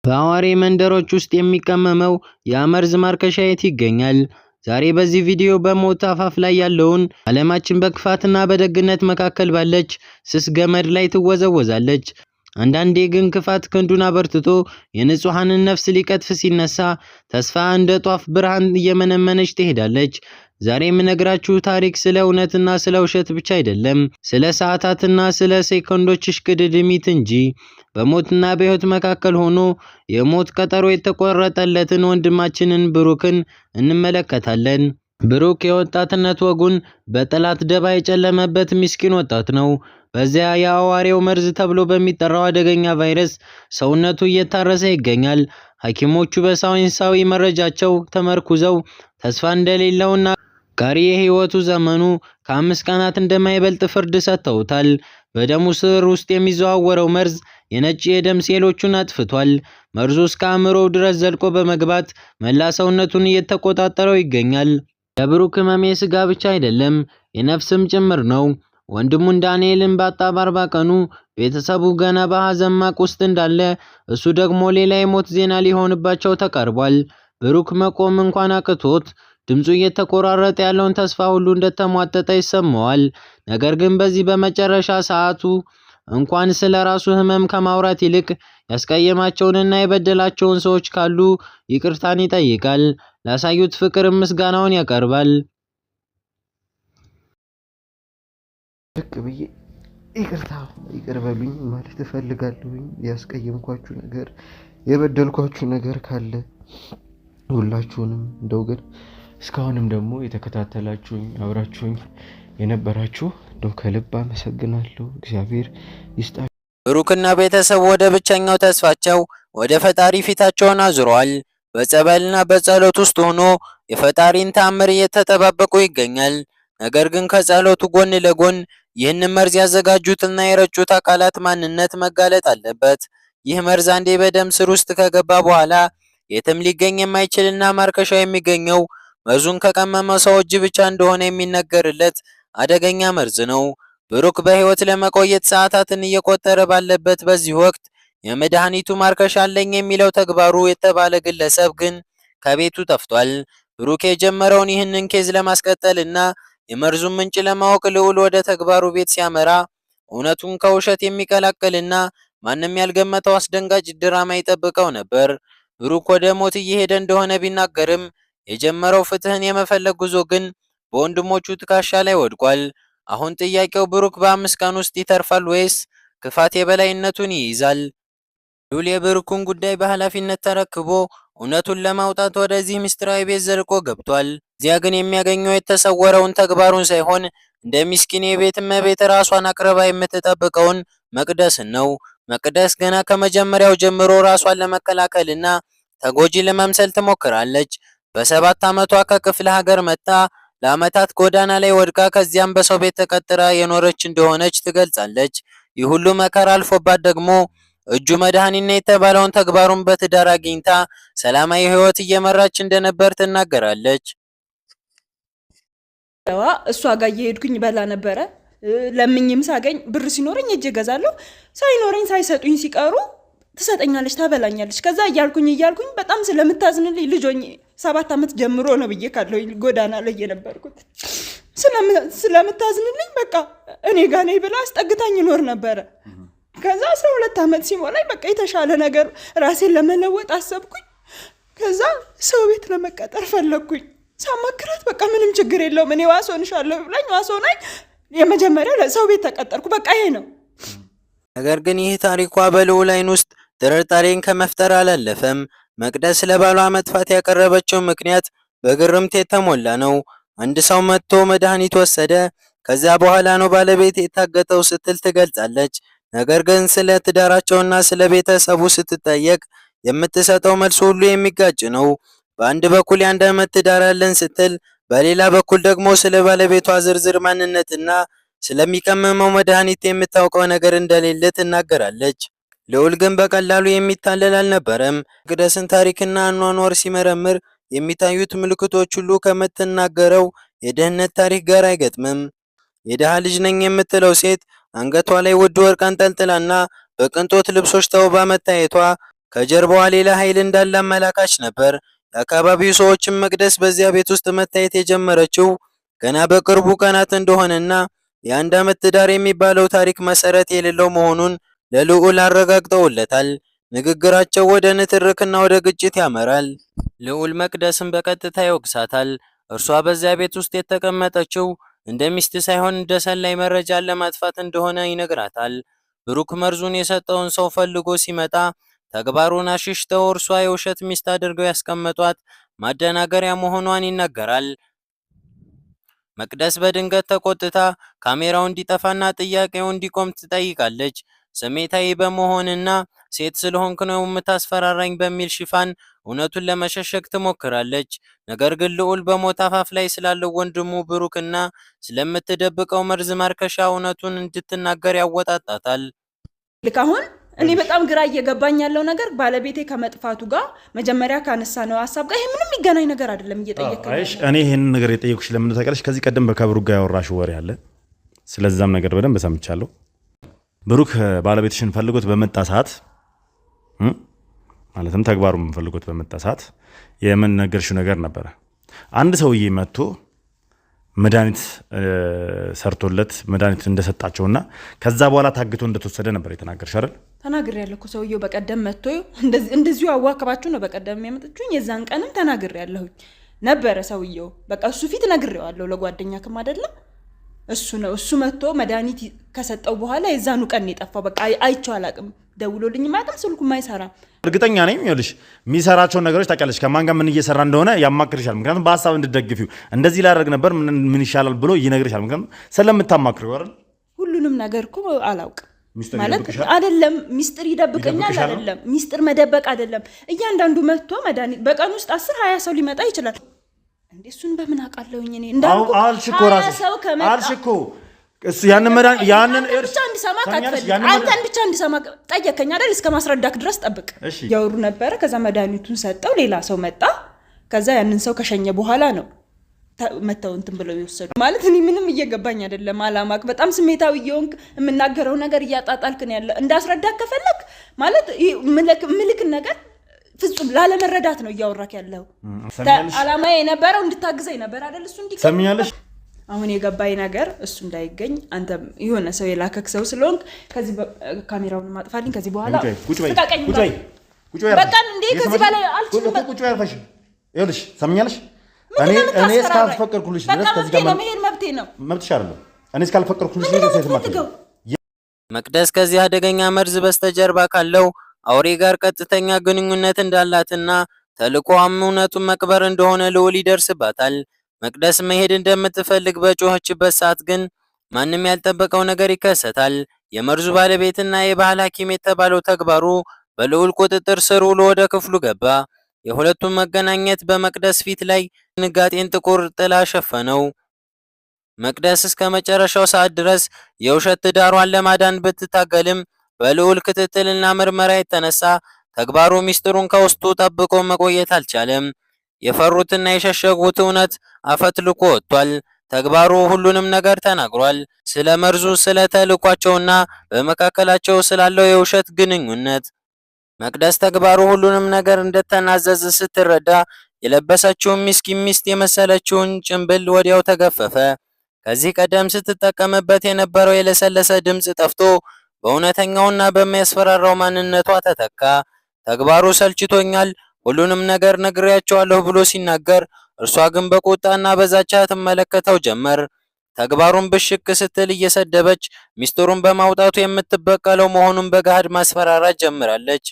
በአዋሬ መንደሮች ውስጥ የሚቀመመው የመርዝ ማርከሻ የት ይገኛል? ዛሬ በዚህ ቪዲዮ በሞት አፋፍ ላይ ያለውን ዓለማችን በክፋትና በደግነት መካከል ባለች ስስ ገመድ ላይ ትወዘወዛለች። አንዳንዴ ግን ክፋት ክንዱን አበርትቶ የንጹሐንን ነፍስ ሊቀጥፍ ሲነሳ ተስፋ እንደ ጧፍ ብርሃን እየመነመነች ትሄዳለች። ዛሬ የምነግራችሁ ታሪክ ስለ እውነትና ስለ ውሸት ብቻ አይደለም፣ ስለ ሰዓታትና ስለ ሴኮንዶች እሽቅድድሚት እንጂ። በሞትና በሕይወት መካከል ሆኖ የሞት ቀጠሮ የተቆረጠለትን ወንድማችንን ብሩክን እንመለከታለን። ብሩክ የወጣትነት ወጉን በጠላት ደባ የጨለመበት ምስኪን ወጣት ነው። በዚያ የአዋሬው መርዝ ተብሎ በሚጠራው አደገኛ ቫይረስ ሰውነቱ እየታረሰ ይገኛል። ሐኪሞቹ በሳይንሳዊ መረጃቸው ተመርኩዘው ተስፋ እንደሌለውና ቀሪ የህይወቱ ዘመኑ ከ5 ቀናት እንደማይበልጥ ፍርድ ሰጥተውታል። በደሙ ስር ውስጥ የሚዘዋወረው መርዝ የነጭ የደም ሴሎቹን አጥፍቷል። መርዙ እስከ አእምሮው ድረስ ዘልቆ በመግባት መላ ሰውነቱን እየተቆጣጠረው ይገኛል። የብሩክ ህመም የስጋ ብቻ አይደለም፣ የነፍስም ጭምር ነው። ወንድሙን ዳንኤልን ባጣ በ40 ቀኑ ቤተሰቡ ገና በሐዘን ማቅ ውስጥ እንዳለ እሱ ደግሞ ሌላ የሞት ዜና ሊሆንባቸው ተቃርቧል። ብሩክ መቆም እንኳን አቅቶት ድምፁ እየተቆራረጠ ያለውን ተስፋ ሁሉ እንደተሟጠጠ ይሰማዋል። ነገር ግን በዚህ በመጨረሻ ሰዓቱ እንኳን ስለ ራሱ ህመም ከማውራት ይልቅ ያስቀየማቸውንና የበደላቸውን ሰዎች ካሉ ይቅርታን ይጠይቃል። ላሳዩት ፍቅር ምስጋናውን ያቀርባል። ልክ ብዬ ይቅር በሉኝ ማለት እፈልጋለሁኝ። ያስቀየምኳችሁ ነገር የበደልኳችሁ ነገር ካለ ሁላችሁንም እንደው ግን እስካሁንም ደግሞ የተከታተላችሁኝ አብራችሁኝ የነበራችሁ እንደው ከልብ አመሰግናለሁ። እግዚአብሔር ይስጣችሁ። ብሩክና ቤተሰብ ወደ ብቸኛው ተስፋቸው ወደ ፈጣሪ ፊታቸውን አዙረዋል። በጸበልና በጸሎት ውስጥ ሆኖ የፈጣሪን ተአምር እየተጠባበቁ ይገኛል። ነገር ግን ከጸሎቱ ጎን ለጎን ይህን መርዝ ያዘጋጁትና የረጩት አካላት ማንነት መጋለጥ አለበት። ይህ መርዝ አንዴ በደም ስር ውስጥ ከገባ በኋላ የትም ሊገኝ የማይችልና ማርከሻው የሚገኘው መርዙን ከቀመመ ሰው እጅ ብቻ እንደሆነ የሚነገርለት አደገኛ መርዝ ነው። ብሩክ በህይወት ለመቆየት ሰዓታትን እየቆጠረ ባለበት በዚህ ወቅት የመድኃኒቱ ማርከሻ አለኝ የሚለው ተግባሩ የተባለ ግለሰብ ግን ከቤቱ ጠፍቷል። ብሩክ የጀመረውን ይህንን ኬዝ ለማስቀጠልና የመርዙን ምንጭ ለማወቅ ልዑል ወደ ተግባሩ ቤት ሲያመራ እውነቱን ከውሸት የሚቀላቅልና ማንም ያልገመተው አስደንጋጭ ድራማ ይጠብቀው ነበር። ብሩክ ወደ ሞት እየሄደ እንደሆነ ቢናገርም የጀመረው ፍትህን የመፈለግ ጉዞ ግን በወንድሞቹ ትከሻ ላይ ወድቋል። አሁን ጥያቄው ብሩክ በ5 ቀን ውስጥ ይተርፋል ወይስ ክፋት የበላይነቱን ይይዛል? ልዑል የብሩክን ጉዳይ በኃላፊነት ተረክቦ እውነቱን ለማውጣት ወደዚህ ምስጢራዊ ቤት ዘልቆ ገብቷል። እዚያ ግን የሚያገኘው የተሰወረውን ተግባሩን ሳይሆን እንደ ምስኪን የቤት እመቤት ራሷን አቅርባ የምትጠብቀውን መቅደስን ነው። መቅደስ ገና ከመጀመሪያው ጀምሮ ራሷን ለመከላከልና ተጎጂ ለመምሰል ትሞክራለች። በ7 ዓመቷ ከክፍለ ሀገር መጣ ለዓመታት ጎዳና ላይ ወድቃ ከዚያም በሰው ቤት ተቀጥራ የኖረች እንደሆነች ትገልጻለች። ይህ ሁሉ መከራ አልፎባት ደግሞ እጁ መድኃኒት የተባለውን ተግባሩን በትዳር አግኝታ ሰላማዊ ህይወት እየመራች እንደነበር ትናገራለች። እሷ ጋር እየሄድኩኝ በላ ነበረ። ለምኝም ሳገኝ ብር ሲኖረኝ እጅ እገዛለሁ፣ ሳይኖረኝ ሳይሰጡኝ ሲቀሩ ትሰጠኛለች፣ ታበላኛለች። ከዛ እያልኩኝ በጣም ስለምታዝንልኝ ልጆኝ 7 ዓመት ጀምሮ ነው ብዬ ካለው ጎዳና ላይ የነበርኩት ስለምታዝንልኝ በቃ እኔ ጋር ነኝ ብላ አስጠግታኝ ይኖር ነበረ። ከዛ 12 ዓመት ሲሞላኝ በቃ የተሻለ ነገር ራሴን ለመለወጥ አሰብኩኝ። ከዛ ሰው ቤት ለመቀጠር ፈለግኩኝ። ሳማክራት በቃ ምንም ችግር የለውም እኔ ዋስ ሆንሻለሁ ብላኝ ዋስ ሆናኝ የመጀመሪያ ለሰው ቤት ተቀጠርኩ። በቃ ይሄ ነው። ነገር ግን ይህ ታሪኳ በልዑል ዓይን ውስጥ ጥርጣሬን ከመፍጠር አላለፈም። መቅደስ ለባሏ መጥፋት ያቀረበችው ምክንያት በግርምት የተሞላ ነው። አንድ ሰው መጥቶ መድኃኒት ወሰደ፣ ከዚያ በኋላ ነው ባለቤት የታገተው ስትል ትገልጻለች። ነገር ግን ስለ ትዳራቸውና ስለ ቤተሰቡ ስትጠየቅ የምትሰጠው መልስ ሁሉ የሚጋጭ ነው። በአንድ በኩል የ1 ዓመት ትዳር አለን ስትል፣ በሌላ በኩል ደግሞ ስለ ባለቤቷ ዝርዝር ማንነትና ስለሚቀመመው መድኃኒት የምታውቀው ነገር እንደሌለ ትናገራለች። ልዑል ግን በቀላሉ የሚታለል አልነበረም። መቅደስን ታሪክና አኗኗር ሲመረምር የሚታዩት ምልክቶች ሁሉ ከምትናገረው የድህነት ታሪክ ጋር አይገጥምም። የድሃ ልጅ ነኝ የምትለው ሴት አንገቷ ላይ ውድ ወርቅ አንጠልጥላና በቅንጦት ልብሶች ተውባ መታየቷ ከጀርባዋ ሌላ ኃይል እንዳለ አመላካች ነበር። የአካባቢው ሰዎችም መቅደስ በዚያ ቤት ውስጥ መታየት የጀመረችው ገና በቅርቡ ቀናት እንደሆነና የአንድ ዓመት ትዳር የሚባለው ታሪክ መሰረት የሌለው መሆኑን ለልዑል አረጋግጠውለታል። ንግግራቸው ወደ ንትርክና ወደ ግጭት ያመራል። ልዑል መቅደስን በቀጥታ ይወቅሳታል። እርሷ በዚያ ቤት ውስጥ የተቀመጠችው እንደ ሚስት ሳይሆን እንደ ሰላይ መረጃን ለማጥፋት እንደሆነ ይነግራታል። ብሩክ መርዙን የሰጠውን ሰው ፈልጎ ሲመጣ ተግባሩን አሽሽተው እርሷ የውሸት ሚስት አድርገው ያስቀመጧት ማደናገሪያ መሆኗን ይናገራል። መቅደስ በድንገት ተቆጥታ ካሜራው እንዲጠፋና ጥያቄው እንዲቆም ትጠይቃለች። ስሜታዊ በመሆንና ሴት ስለሆንክ ነው የምታስፈራራኝ በሚል ሽፋን እውነቱን ለመሸሸግ ትሞክራለች። ነገር ግን ልዑል በሞት አፋፍ ላይ ስላለው ወንድሙ ብሩክና ስለምትደብቀው መርዝ ማርከሻ እውነቱን እንድትናገር ያወጣጣታል። ልክ አሁን እኔ በጣም ግራ እየገባኝ ያለው ነገር ባለቤቴ ከመጥፋቱ ጋር መጀመሪያ ካነሳ ነው ሐሳብ ጋር ይሄ ምንም የሚገናኝ ነገር አይደለም። እየጠየቀኝ አይሽ እኔ ይሄን ነገር የጠየኩሽ ለምን ተቀለሽ? ከዚህ ቀደም ከብሩክ ጋር ያወራሽ ወሬ አለ። ስለዛም ነገር በደንብ ሰምቻለሁ። ብሩክ ባለቤትሽን ፈልጎት በመጣ ሰዓት ማለትም ተግባሩን ፈልጎት በመጣ ሰዓት የምን ነገርሽው ነገር ነበረ። አንድ ሰውዬ መጥቶ መድኃኒት ሰርቶለት መድኃኒት እንደሰጣቸውና ከዛ በኋላ ታግቶ እንደተወሰደ ነበር የተናገርሽ አይደል? ተናግሬያለሁ እኮ ሰውዬው በቀደም መጥቶ እንደዚሁ አዋከባችሁ ነው በቀደም የሚያመጣችሁኝ። የዛን ቀንም ተናግሬያለሁኝ ነበረ ሰውዬው። በቃ እሱ ፊት ነግሬዋለሁ ለጓደኛክም አይደለም እሱ ነው። እሱ መጥቶ መድኃኒት ከሰጠው በኋላ የዛኑ ቀን የጠፋው። በቃ አይቼው አላቅም። ደውሎልኝ ማያውቅም፣ ስልኩም አይሰራም። እርግጠኛ ነኝ ይኸውልሽ የሚሰራቸውን ነገሮች ታውቂያለሽ። ከማን ጋር ምን እየሰራ እንደሆነ ያማክርሻል። ምክንያቱም በሀሳብ እንድትደግፊው እንደዚህ ላደርግ ነበር ምን ይሻላል ብሎ ይነግርሻል። ምክንያቱም ስለምታማክሪው አይደል? ሁሉንም ነገር እኮ አላውቅም ማለት አይደለም። ሚስጥር ይደብቀኛል አይደለም፣ ሚስጥር መደበቅ አይደለም። እያንዳንዱ መጥቶ መድኃኒት በቀን ውስጥ 10-20 ሰው ሊመጣ ይችላል። እንዴ እሱን በምን አውቃለሁኝ እኔ? እንዳልኩ አልሽኮ ራስሽ አልሽኮ እሱ ያንን ብቻ እንዲሰማ ካትፈልግ አንተን ብቻ እንዲሰማ ጠየቀኝ አይደል? እስከ ማስረዳክ ድረስ ጠብቅ ያወሩ ነበረ። ከዛ መድኃኒቱን ሰጠው፣ ሌላ ሰው መጣ። ከዛ ያንን ሰው ከሸኘ በኋላ ነው መተው እንትን ብለው ይወሰዱ። ማለት እኔ ምንም እየገባኝ አይደለም። አላማክ በጣም ስሜታዊ እየሆንክ የምናገረው ነገር እያጣጣልክ ነው ያለ። እንዳስረዳክ ከፈለክ ማለት ምልክ ነገር ፍጹም ላለመረዳት ነው እያወራክ ያለው። አላማዬ የነበረው እንድታግዘኝ ነበር አይደል? እሱ ሰሚያለሽ። አሁን የገባኝ ነገር እሱ እንዳይገኝ አንተ የሆነ ሰው የላከክ ሰው ስለሆንክ ከዚህ ካሜራውን ማጥፋልኝ። ከዚህ በኋላ ተቃቀኝ በቃ እንዴ ከዚህ በላይ አልችልም። ቁጭ በይ አልፈሽ ይኸውልሽ፣ ሰሚያለሽ። እኔ እስካልፈቀድኩልሽ ድረስ ከዚህ ጋር መሄድ መብቴ ነው። መብትሽ አይደለም። እኔ እስካልፈቀድኩልሽ ድረስ የትማትገው መቅደስ ከዚህ አደገኛ መርዝ በስተጀርባ ካለው አውሬ ጋር ቀጥተኛ ግንኙነት እንዳላትና ተልዕኮዋም እውነቱን መቅበር እንደሆነ ልዑል ይደርስባታል። መቅደስ መሄድ እንደምትፈልግ በጮኸችበት ሰዓት ግን ማንም ያልጠበቀው ነገር ይከሰታል። የመርዙ ባለቤትና የባህል ሐኪም የተባለው ተግባሩ በልዑል ቁጥጥር ስር ውሎ ወደ ክፍሉ ገባ። የሁለቱም መገናኘት በመቅደስ ፊት ላይ ድንጋጤን ጥቁር ጥላ ሸፈነው። መቅደስ እስከ መጨረሻው ሰዓት ድረስ የውሸት ትዳሯን ለማዳን ብትታገልም በልዑል ክትትልና ምርመራ የተነሳ ተግባሩ ሚስጥሩን ከውስጡ ጠብቆ መቆየት አልቻለም። የፈሩትና የሸሸጉት እውነት አፈትልኮ ወጥቷል። ተግባሩ ሁሉንም ነገር ተናግሯል። ስለ መርዙ፣ ስለ ተልዕኳቸውና በመካከላቸው ስላለው የውሸት ግንኙነት። መቅደስ ተግባሩ ሁሉንም ነገር እንደተናዘዘ ስትረዳ የለበሰችውን ምስኪን ሚስት የመሰለችውን ጭንብል ወዲያው ተገፈፈ። ከዚህ ቀደም ስትጠቀምበት የነበረው የለሰለሰ ድምፅ ጠፍቶ በእውነተኛውና በሚያስፈራራው ማንነቷ ተተካ። ተግባሩ ሰልችቶኛል፣ ሁሉንም ነገር ነግሬያቸዋለሁ ብሎ ሲናገር፣ እርሷ ግን በቁጣና በዛቻ ትመለከተው ጀመር። ተግባሩን ብሽቅ ስትል እየሰደበች ሚስጥሩን በማውጣቱ የምትበቀለው መሆኑን በገሃድ ማስፈራራት ጀምራለች።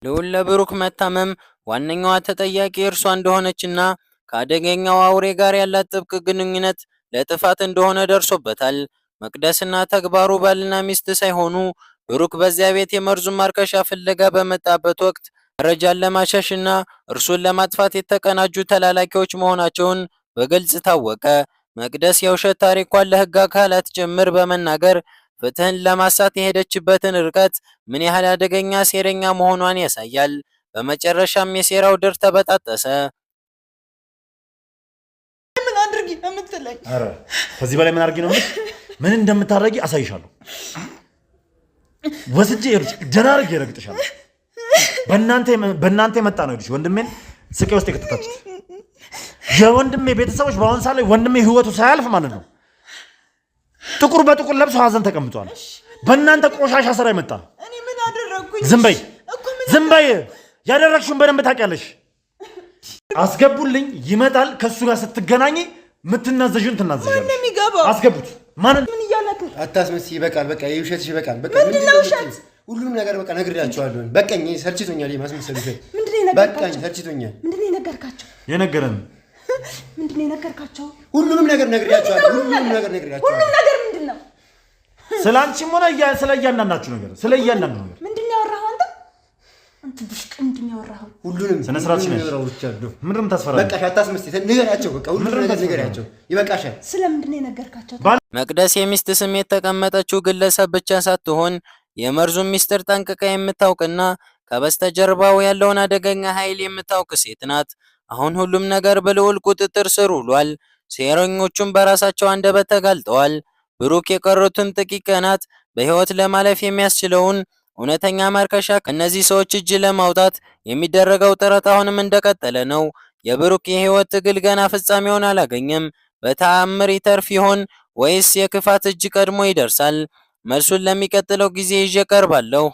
ልዑል ለብሩክ መታመም ዋነኛዋ ተጠያቂ እርሷ እንደሆነችና ከአደገኛው አውሬ ጋር ያላት ጥብቅ ግንኙነት ለጥፋት እንደሆነ ደርሶበታል። መቅደስና ተግባሩ ባልና ሚስት ሳይሆኑ ብሩክ በዚያ ቤት የመርዙን ማርከሻ ፍለጋ በመጣበት ወቅት መረጃን ለማሸሽና እርሱን ለማጥፋት የተቀናጁ ተላላኪዎች መሆናቸውን በግልጽ ታወቀ። መቅደስ የውሸት ታሪኳን ለሕግ አካላት ጭምር በመናገር ፍትህን ለማሳት የሄደችበትን ርቀት ምን ያህል አደገኛ ሴረኛ መሆኗን ያሳያል። በመጨረሻም የሴራው ድር ተበጣጠሰ። ምን አድርጊ የምትለኝ? ኧረ ከዚህ በላይ ምን አድርጊ ነው? ምን እንደምታደርጊ አሳይሻለሁ። ወስጄ ደህና አድርጌ እረግጥሻለሁ። በእናንተ የመጣ ነው ልጅ ወንድሜን ስቃይ ውስጥ የከተታችሁት። የወንድሜ ቤተሰቦች በአሁን ሰዓት ላይ ወንድሜ ህይወቱ ሳያልፍ ማለት ነው ጥቁር በጥቁር ለብሶ ሀዘን ተቀምጧል። በእናንተ ቆሻሻ ስራ ይመጣ። እኔ ምን አደረግኩኝ? ዝም በይ። ያደረግሽውን በደንብ ታውቂያለሽ። አስገቡልኝ፣ ይመጣል። ከሱ ጋር ስትገናኝ ምትናዘዥን ትናዘዣለሽ። ማን የሚገባው? አስገቡት። ምን እያለክ ነው? አታስመስይ። ይበቃል። በቃ የውሸትሽ ይበቃል። በቃ ምንድነው ውሸት? ሁሉንም ነገር በቃ ነግሬያቸዋለሁ። በቃኝ፣ ሰልችቶኛል። የማስመሰል ውሸት በቃኝ፣ ሰልችቶኛል። ምንድነው የነገርካቸው? የነገረን ምንድነው የነገርካቸው? ሁሉንም ነገር ነግሬያቸዋለሁ። ሁሉንም ነገር ነግሬያቸዋለሁ። ሁሉም ነገር ምንድነው? ስላንቺም ሆነ ስለ እያንዳንዳችሁ ነገር ስለ እያንዳንዱ ነገር ምንድነው ያወራኸው አንተ? አንተ ብሽቅ ምንድነው ያወራኸው? ሁሉንም ስነ ስርዓት ነሽ። ምንድነው ታስፈራለሽ? በቃሽ፣ አታስመስይ። ንገሪያቸው። በቃ ሁሉንም ነገር ንገሪያቸው። ይበቃሻል። ስለምንድነው የነገርካቸው? መቅደስ የሚስት ስም የተቀመጠችው ግለሰብ ብቻ ሳትሆን የመርዙን ሚስጥር ጠንቅቃ የምታውቅና ከበስተጀርባው ያለውን አደገኛ ኃይል የምታውቅ ሴት ናት። አሁን ሁሉም ነገር በልዑል ቁጥጥር ስር ውሏል። ሴረኞቹም በራሳቸው አንደበት ተጋልጠዋል። ብሩክ የቀሩትን ጥቂት ቀናት በህይወት ለማለፍ የሚያስችለውን እውነተኛ ማርከሻ ከእነዚህ ሰዎች እጅ ለማውጣት የሚደረገው ጥረት አሁንም እንደቀጠለ ነው። የብሩክ የህይወት ትግል ገና ፍጻሜውን አላገኘም። በተአምር ይተርፍ ይሆን ወይስ የክፋት እጅ ቀድሞ ይደርሳል? መልሱን ለሚቀጥለው ጊዜ ይዤ ቀርባለሁ።